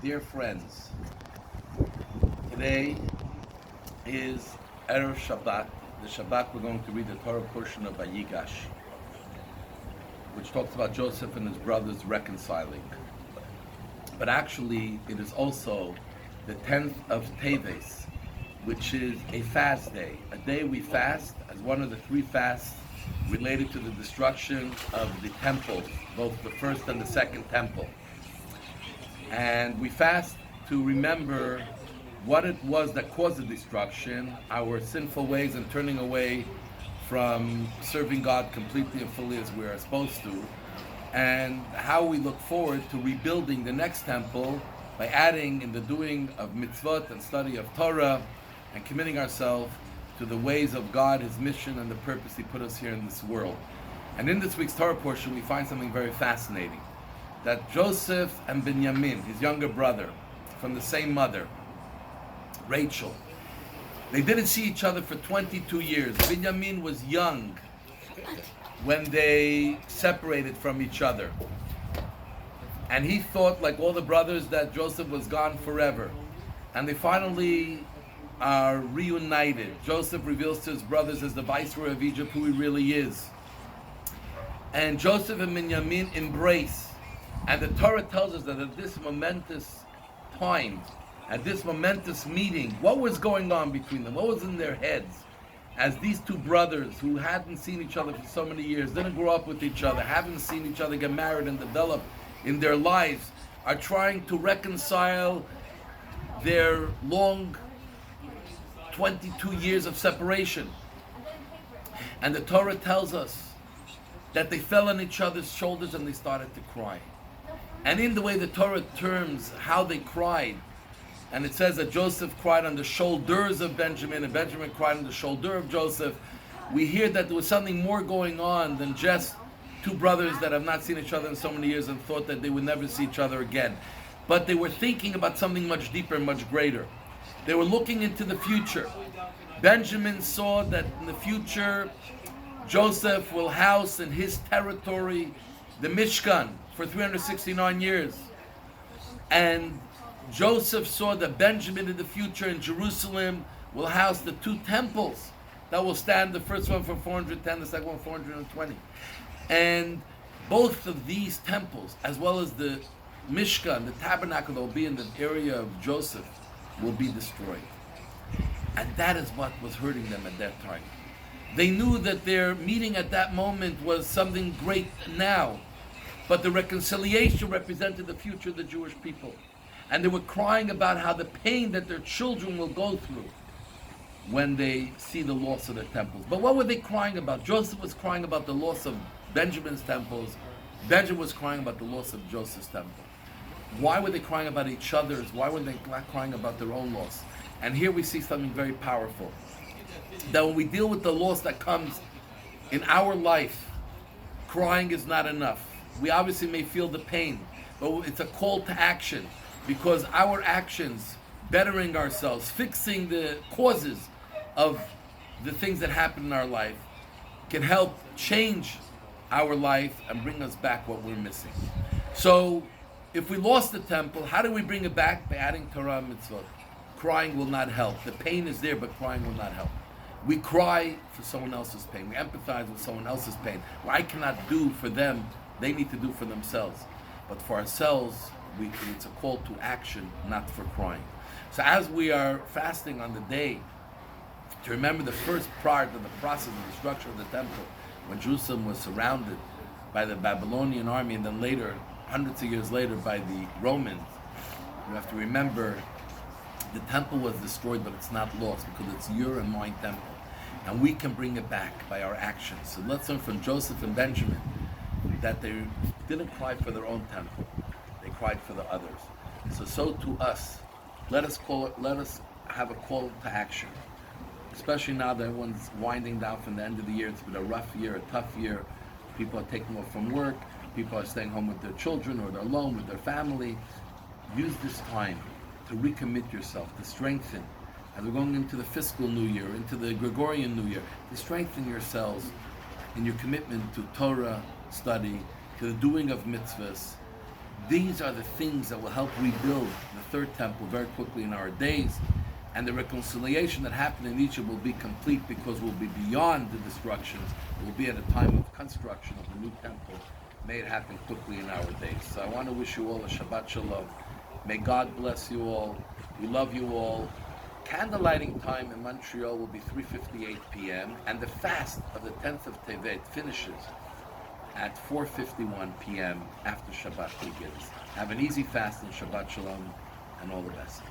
Dear friends, today is Erev Shabbat. The Shabbat we're going to read the Torah portion of Vayigash, which talks about Joseph and his brothers reconciling. But actually, it is also the 10th of Teves, which is a fast day. A day we fast as one of the three fasts related to the destruction of the temples, both the first and the second temple. And we fast to remember what it was that caused the destruction, our sinful ways and turning away from serving God completely and fully as we are supposed to, and how we look forward to rebuilding the next temple by adding in the doing of mitzvot and study of Torah and committing ourselves to the ways of God, His mission, and the purpose He put us here in this world. And in this week's Torah portion, we find something very fascinating. That Joseph and Binyamin, his younger brother, from the same mother, Rachel, they didn't see each other for 22 years. Binyamin was young when they separated from each other. And he thought, like all the brothers, that Joseph was gone forever. And they finally are reunited. Joseph reveals to his brothers as the viceroy of Egypt who he really is. And Joseph and Binyamin embrace. And the Torah tells us that at this momentous time, at this momentous meeting, what was going on between them? What was in their heads? As these two brothers who hadn't seen each other for so many years, didn't grow up with each other, haven't seen each other get married and develop in their lives, are trying to reconcile their long 22 years of separation. And the Torah tells us that they fell on each other's shoulders and they started to cry. And in the way the Torah terms how they cried, and it says that Joseph cried on the shoulders of Benjamin, and Benjamin cried on the shoulder of Joseph, we hear that there was something more going on than just two brothers that have not seen each other in so many years and thought that they would never see each other again. But they were thinking about something much deeper and much greater. They were looking into the future. Benjamin saw that in the future, Joseph will house in his territory the Mishkan for 369 years. And Joseph saw that Benjamin in the future in Jerusalem will house the two temples that will stand, the first one for 410, the second one 420. And both of these temples, as well as the Mishkan, the tabernacle that will be in the area of Joseph, will be destroyed. And that is what was hurting them at that time. They knew that their meeting at that moment was something great now, but the reconciliation represented the future of the Jewish people. And they were crying about how the pain that their children will go through when they see the loss of the temples. But what were they crying about? Joseph was crying about the loss of Benjamin's temples. Benjamin was crying about the loss of Joseph's temple. Why were they crying about each other's? Why were they not crying about their own loss? And here we see something very powerful. That when we deal with the loss that comes in our life, crying is not enough. We obviously may feel the pain, but it's a call to action, because our actions, bettering ourselves, fixing the causes of the things that happen in our life, can help change our life and bring us back what we're missing. So, if we lost the temple, how do we bring it back? By adding Torah and mitzvot. Crying will not help. The pain is there, but crying will not help. We cry for someone else's pain. We empathize with someone else's pain. What I cannot do for them, they need to do for themselves. But for ourselves, it's a call to action, not for crying. So as we are fasting on the day, to remember the first part of the process of the destruction of the temple, when Jerusalem was surrounded by the Babylonian army, and then later, hundreds of years later, by the Romans, you have to remember the temple was destroyed, but it's not lost, because it's your and my temple. And we can bring it back by our actions. So let's learn from Joseph and Benjamin that they didn't cry for their own temple. They cried for the others. So to us, let us have a call to action. Especially now that everyone's winding down from the end of the year. It's been a rough year, a tough year. People are taking off from work. People are staying home with their children, or they're alone with their family. Use this time to recommit yourself, to strengthen. As we're going into the fiscal new year, into the Gregorian new year, to strengthen yourselves in your commitment to Torah study, to the doing of mitzvahs, These are the things that will help rebuild the third temple very quickly in our days. And the reconciliation that happened in Egypt will be complete because we'll be beyond the destructions. We'll be at a time of construction of the new temple. May it happen quickly in our days. So I want to wish you all a Shabbat Shalom. May God bless you all. We love you all. Candlelighting time in Montreal will be 3:58 p.m. and the fast of the 10th of Tevet finishes at 4:51 p.m. after Shabbat begins. Have an easy fast and Shabbat Shalom and all the best.